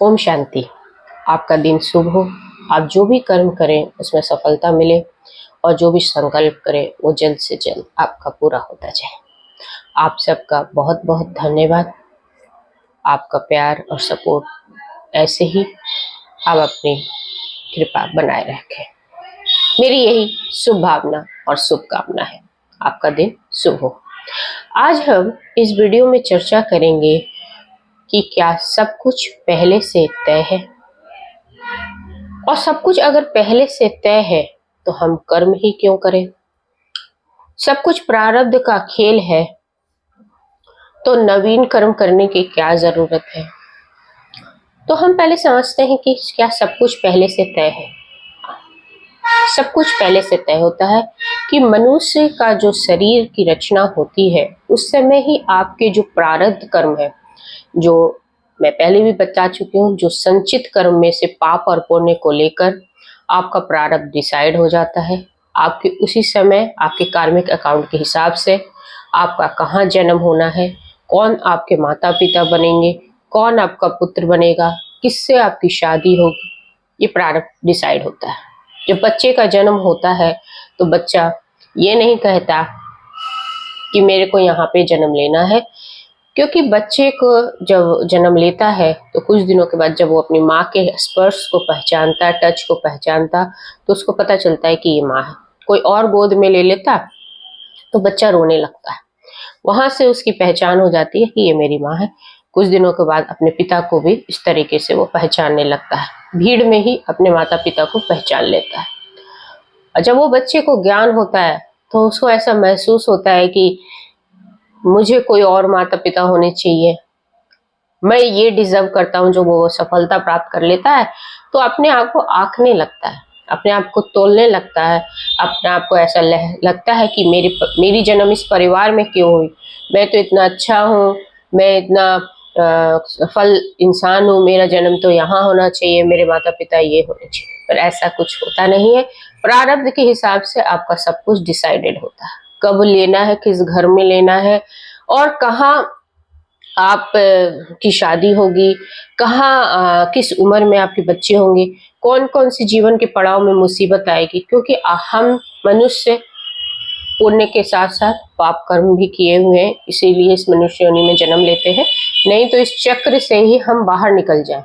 ओम शांति। आपका दिन शुभ हो। आप जो भी कर्म करें उसमें सफलता मिले और जो भी संकल्प करें वो जल्द से जल्द आपका पूरा होता जाए। आप सबका बहुत बहुत धन्यवाद। आपका प्यार और सपोर्ट ऐसे ही आप अपनी कृपा बनाए रखें। मेरी यही शुभ भावना और शुभकामना है। आपका दिन शुभ हो। आज हम इस वीडियो में चर्चा करेंगे कि क्या सब कुछ पहले से तय है, और सब कुछ अगर पहले से तय है तो हम कर्म ही क्यों करें। सब कुछ प्रारब्ध का खेल है तो नवीन कर्म करने की क्या जरूरत है। तो हम पहले समझते हैं कि क्या सब कुछ पहले से तय है। सब कुछ पहले से तय होता है कि मनुष्य का जो शरीर की रचना होती है उस समय ही आपके जो प्रारब्ध कर्म है, जो मैं पहले भी बता चुकी हूँ, जो संचित कर्म में से पाप और पुण्य को लेकर आपका प्रारब्ध डिसाइड हो जाता है। आपके उसी समय आपके कार्मिक अकाउंट के हिसाब से आपका कहाँ जन्म होना है, कौन आपके माता पिता बनेंगे, कौन आपका पुत्र बनेगा, किससे आपकी शादी होगी, ये प्रारब्ध डिसाइड होता है। जब बच्चे का जन्म होता है तो बच्चा ये नहीं कहता कि मेरे को यहाँ पे जन्म लेना है, क्योंकि बच्चे को जब जन्म लेता है तो कुछ दिनों के बाद जब वो अपनी माँ के स्पर्श को पहचानता, टच को पहचानता, तो उसको पता चलता है कि ये माँ है। कोई और गोद में ले लेता तो बच्चा रोने लगता है। वहां से उसकी पहचान हो जाती है कि ये मेरी माँ है। कुछ दिनों के बाद अपने पिता को भी इस तरीके से वो पहचानने लगता है। भीड़ में ही अपने माता पिता को पहचान लेता है। और जब वो बच्चे को ज्ञान होता है तो उसको ऐसा महसूस होता है कि मुझे कोई और माता पिता होने चाहिए, मैं ये डिजर्व करता हूँ। जो वो सफलता प्राप्त कर लेता है तो अपने आप को आंकने लगता है, अपने आप को तोलने लगता है, अपने आप को ऐसा लगता है कि मेरी जन्म इस परिवार में क्यों हुई। मैं तो इतना अच्छा हूँ, मैं इतना सफल इंसान हूँ, मेरा जन्म तो यहाँ होना चाहिए, मेरे माता पिता ये होने चाहिए। पर ऐसा कुछ होता नहीं है। प्रारब्ध के हिसाब से आपका सब कुछ डिसाइडेड होता है। कब लेना है, किस घर में लेना है, और कहाँ आप की शादी होगी, कहाँ किस उम्र में आपके बच्चे होंगे, कौन कौन सी जीवन के पड़ाव में मुसीबत आएगी। क्योंकि हम मनुष्य पुण्य के साथ साथ पाप कर्म भी किए हुए हैं, इसीलिए इस मनुष्य योनि में जन्म लेते हैं। नहीं तो इस चक्र से ही हम बाहर निकल जाएं,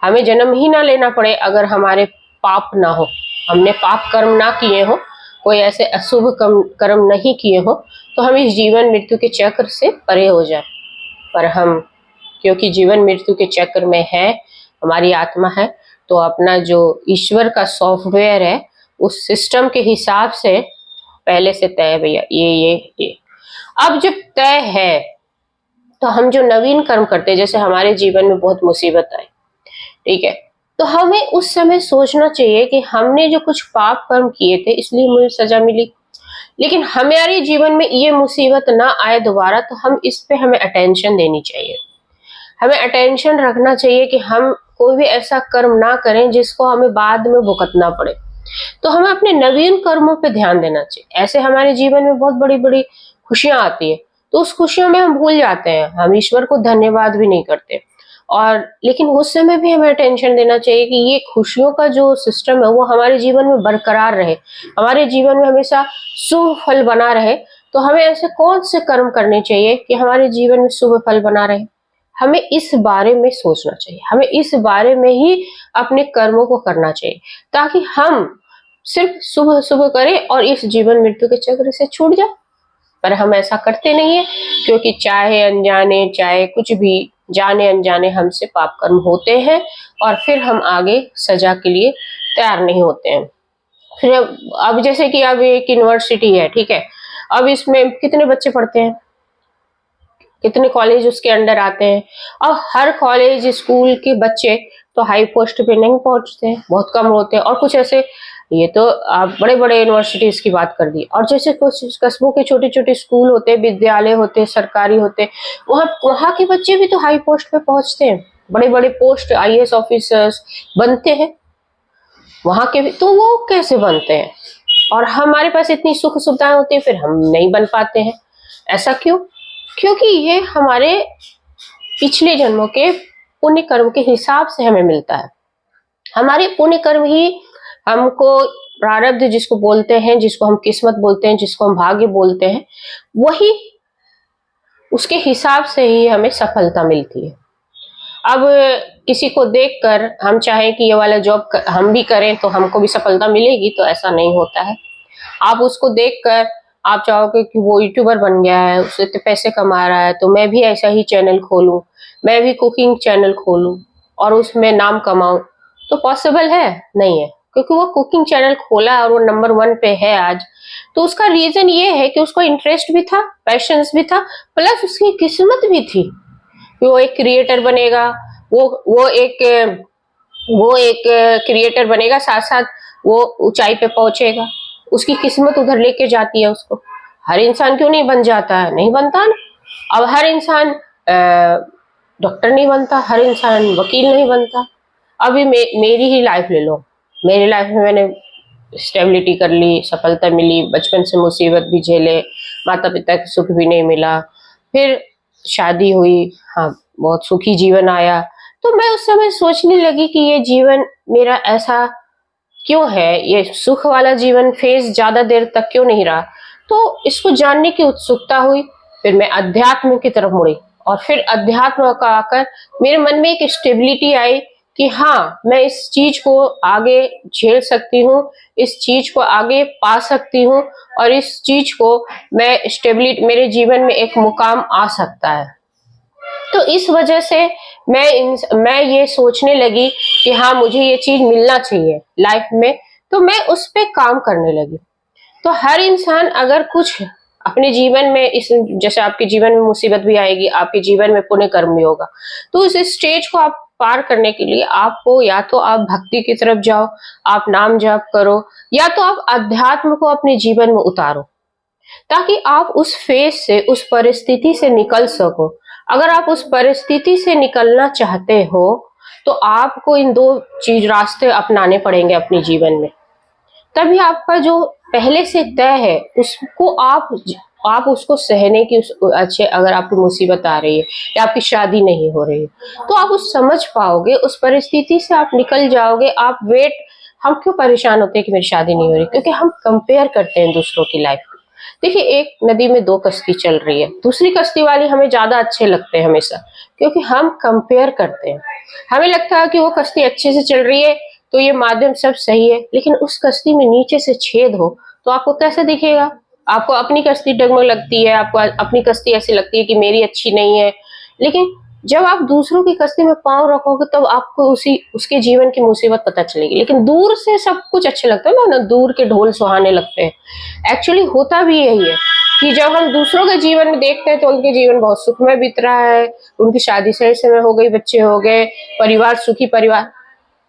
हमें जन्म ही ना लेना पड़े। अगर हमारे पाप ना हो, हमने पाप कर्म ना किए हो, कोई ऐसे अशुभ कर्म नहीं किए हो, तो हम इस जीवन मृत्यु के चक्र से परे हो जाए। पर हम क्योंकि जीवन मृत्यु के चक्र में है, हमारी आत्मा है, तो अपना जो ईश्वर का सॉफ्टवेयर है उस सिस्टम के हिसाब से पहले से तय है भैया, ये अब जब तय है तो हम जो नवीन कर्म करते हैं, जैसे हमारे जीवन में बहुत मुसीबत आई, ठीक है, तो हमें उस समय सोचना चाहिए कि हमने जो कुछ पाप कर्म किए थे इसलिए मुझे सजा मिली, लेकिन हमारे जीवन में ये मुसीबत ना आए दोबारा, तो हम इस पे हमें अटेंशन देनी चाहिए। हमें अटेंशन रखना चाहिए कि हम कोई भी ऐसा कर्म ना करें जिसको हमें बाद में भुगतना पड़े। तो हमें अपने नवीन कर्मों पे ध्यान देना चाहिए। ऐसे हमारे जीवन में बहुत बड़ी बड़ी खुशियां आती है तो उस खुशियों में हम भूल जाते हैं, हम ईश्वर को धन्यवाद भी नहीं करते। और लेकिन उस समय भी हमें अटेंशन देना चाहिए कि ये खुशियों का जो सिस्टम है वो हमारे जीवन में बरकरार रहे, हमारे जीवन में हमेशा शुभ फल बना रहे। तो हमें ऐसे कौन से कर्म करने चाहिए कि हमारे जीवन में शुभ फल बना रहे, हमें इस बारे में सोचना चाहिए। हमें इस बारे में ही अपने कर्मों को करना चाहिए, ताकि हम सिर्फ सुबह सुबह करें और इस जीवन मृत्यु के चक्र से छूट जाए। पर हम ऐसा करते नहीं है, क्योंकि चाहे अनजाने चाहे कुछ भी, जाने अनजाने हमसे पाप कर्म होते हैं और फिर हम आगे सजा के लिए तैयार नहीं होते हैं। फिर अब जैसे कि अब एक यूनिवर्सिटी है, ठीक है, अब इसमें कितने बच्चे पढ़ते हैं, कितने कॉलेज उसके अंडर आते हैं। अब हर कॉलेज स्कूल के बच्चे तो हाई पोस्ट पे नहीं पहुंचते हैं, बहुत कम होते हैं। और कुछ ऐसे, ये तो आप बड़े बड़े यूनिवर्सिटीज की बात कर दी, और जैसे कुछ कस्बों के छोटे छोटे स्कूल होते हैं, विद्यालय होते हैं, सरकारी होते हैं, वहाँ के बच्चे भी तो हाई पोस्ट पे पहुंचते हैं, बड़े बड़े पोस्ट आईएएस ऑफिसर्स बनते हैं वहां के भी। तो वो कैसे बनते हैं, और हमारे पास इतनी सुख सुविधाएं होती है फिर हम नहीं बन पाते हैं। ऐसा क्यों? क्योंकि ये हमारे पिछले जन्मों के पुण्य कर्म के हिसाब से हमें मिलता है। हमारे पुण्य कर्म ही हमको प्रारब्ध जिसको बोलते हैं, जिसको हम किस्मत बोलते हैं, जिसको हम भाग्य बोलते हैं, वही उसके हिसाब से ही हमें सफलता मिलती है। अब किसी को देखकर हम चाहें कि ये वाला जॉब हम भी करें तो हमको भी सफलता मिलेगी, तो ऐसा नहीं होता है। आप उसको देखकर आप चाहोगे कि वो यूट्यूबर बन गया है, उससे इतने पैसे कमा रहा है, तो मैं भी ऐसा ही चैनल खोलूं, मैं भी कुकिंग चैनल खोलूं और उसमें नाम कमाऊं, तो पॉसिबल है? नहीं है। क्योंकि वो कुकिंग चैनल खोला और वो नंबर 1 पे है आज, तो उसका रीजन ये है कि उसको इंटरेस्ट भी था, पैशंस भी था, प्लस उसकी किस्मत भी थी कि वो एक क्रिएटर बनेगा, वो एक क्रिएटर बनेगा, साथ साथ वो ऊंचाई पे पहुंचेगा। उसकी किस्मत उधर लेके जाती है उसको। हर इंसान क्यों नहीं बन जाता है? नहीं बनता ना। अब हर इंसान डॉक्टर नहीं बनता, हर इंसान वकील नहीं बनता। अभी मेरी ही लाइफ ले लो, मेरी लाइफ में मैंने स्टेबिलिटी कर ली, सफलता मिली, बचपन से मुसीबत भी झेले, माता पिता का सुख भी नहीं मिला, फिर शादी हुई, हाँ बहुत सुखी जीवन आया। तो मैं उस समय सोचने लगी कि ये जीवन मेरा ऐसा क्यों है, ये सुख वाला जीवन फेज ज्यादा देर तक क्यों नहीं रहा। तो इसको जानने की उत्सुकता हुई। फिर मैं अध्यात्म की तरफ मुड़ी और फिर अध्यात्म का आकर मेरे मन में एक स्टेबिलिटी आई कि हाँ, मैं इस चीज को आगे झेल सकती हूँ, इस चीज को आगे पा सकती हूँ और इस चीज को मैं स्टेबिलिटी, मेरे जीवन में एक मुकाम आ सकता है। तो इस वजह से मैं ये सोचने लगी कि हाँ, मुझे ये चीज मिलना चाहिए लाइफ में, तो मैं उस पे काम करने लगी। तो हर इंसान अगर कुछ अपने जीवन में, इस जैसे आपके जीवन में मुसीबत भी आएगी, आपके जीवन में पुण्य कर्म भी होगा, तो इस स्टेज को आप पार करने के लिए आपको या तो आप भक्ति की तरफ जाओ, आप नाम जाप करो, या तो आप अध्यात्म को अपने जीवन में उतारो, ताकि आप उस फेज से, उस परिस्थिति से निकल सको। अगर आप उस परिस्थिति से निकलना चाहते हो तो आपको इन 2 चीज रास्ते अपनाने पड़ेंगे अपने जीवन में। तभी आपका जो पहले से तय है उसको आप उसको सहने की अच्छे, अगर आपकी मुसीबत आ रही है या आपकी शादी नहीं हो रही है तो आप उस समझ पाओगे, उस परिस्थिति से आप निकल जाओगे। आप हम क्यों परेशान होते हैं कि मेरी शादी नहीं हो रही? क्योंकि हम कंपेयर करते हैं दूसरों की लाइफ। देखिए, एक नदी में 2 कश्ती चल रही है, दूसरी कश्ती वाली हमें ज्यादा अच्छे लगते हैं हमेशा, क्योंकि हम कंपेयर करते हैं। हमें लगता है कि वो कश्ती अच्छे से चल रही है तो ये माध्यम सब सही है, लेकिन उस कश्ती में नीचे से छेद हो तो आपको कैसे दिखेगा? आपको अपनी कश्ती डगमग लगती है, आपको अपनी कश्ती ऐसी लगती है कि मेरी अच्छी नहीं है। लेकिन जब आप दूसरों की कश्ती में पांव रखोगे तब आपको उसके जीवन की मुसीबत पता चलेगी। लेकिन दूर से सब कुछ अच्छे लगता है ना, दूर के ढोल सुहाने लगते हैं। एक्चुअली होता भी यही है कि जब हम दूसरों के जीवन में देखते हैं तो उनके जीवन बहुत सुखमय बीत रहा है, उनकी शादी सही समय हो गई, बच्चे हो गए, परिवार सुखी परिवार।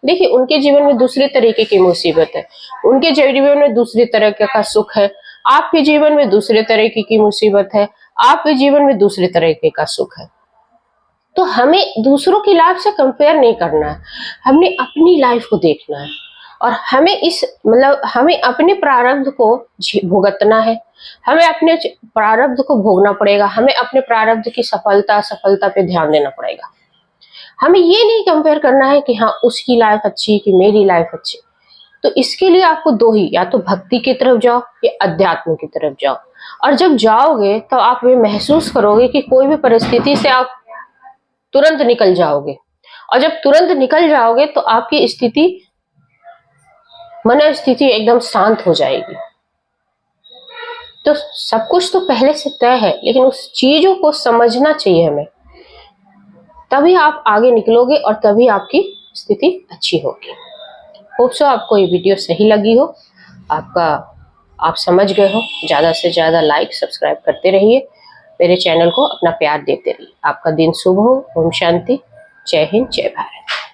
देखिए, उनके जीवन में दूसरे तरीके की मुसीबत है, उनके जीवन में दूसरे तरह का सुख है, आपके जीवन में दूसरे तरीके की मुसीबत है, आपके जीवन में दूसरे तरीके का सुख है। तो हमें दूसरों की लाइफ से कंपेयर नहीं करना है, हमने अपनी लाइफ को देखना है और हमें अपने प्रारब्ध को भुगतना है, हमें अपने प्रारब्ध को भोगना पड़ेगा, हमें अपने प्रारब्ध की सफलता पे ध्यान देना पड़ेगा। हमें ये नहीं कंपेयर करना है कि हाँ उसकी लाइफ अच्छी कि मेरी लाइफ अच्छी। तो इसके लिए आपको 2 ही, या तो भक्ति की तरफ जाओ या अध्यात्म की तरफ जाओ। और जब जाओगे तो आप ये महसूस करोगे कि कोई भी परिस्थिति से आप तुरंत निकल जाओगे, और जब तुरंत निकल जाओगे तो आपकी मन स्थिति एकदम शांत हो जाएगी। तो सब कुछ तो पहले से तय है, लेकिन उस चीजों को समझना चाहिए हमें, तभी आप आगे निकलोगे और तभी आपकी स्थिति अच्छी होगी। होप सो आपको ये वीडियो सही लगी हो, आप समझ गए हो। ज़्यादा से ज़्यादा लाइक सब्सक्राइब करते रहिए, मेरे चैनल को अपना प्यार देते रहिए। आपका दिन शुभ हो। ओम शांति। जय हिंद, जय भारत।